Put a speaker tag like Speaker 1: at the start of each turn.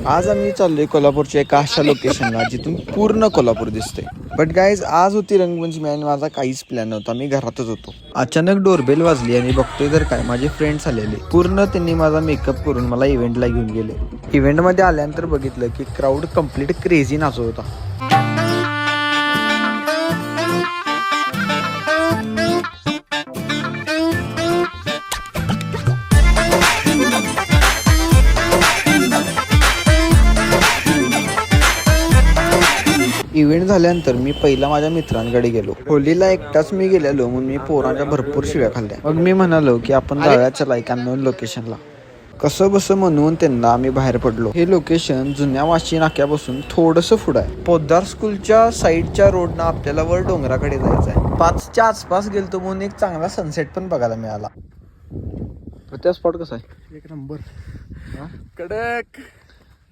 Speaker 1: आज आम्ही चाललोय कोल्हापूरच्या एका अशा लोकेशनला जिथून पूर्ण कोल्हापूर दिसते. बट गाईज आज होती रंगपंचमी आणि माझा काहीच प्लॅन नव्हता. मी घरातच होतो. अचानक डोरबेल वाजली आणि बघतोय तर काय माझे फ्रेंड्स आलेले. पूर्ण त्यांनी माझा मेकअप करून मला इव्हेंटला घेऊन गेले. इव्हेंटमध्ये आल्यानंतर बघितलं की क्राऊड कम्प्लीट क्रेझी नाचत होता. इव्हेंट झाल्यानंतर मी पहिला माझ्या मित्रांकडे गेलो. होलीला एकटाच मी गेलेलो म्हणून मी पोरांच्या भरपूर शिव्या खाल्ल्या. मग मी म्हणालो की आपण जाऊया चला एका नवीन लोकेशनला. कसं बसं म्हणून त्यांना आम्ही बाहेर पडलो. हे लोकेशन जुन्या वाशी नाक्यापासून थोडंसं पुढं आहे. पोद्दार स्कूलच्या साईडच्या रोडनं आपल्याला वर डोंगराकडे जायचं आहे. 5च्या आसपास गेलतो म्हणून एक चांगला सनसेट पण बघायला मिळाला. त्या स्पॉट कसा आहे?
Speaker 2: एक नंबर कडक.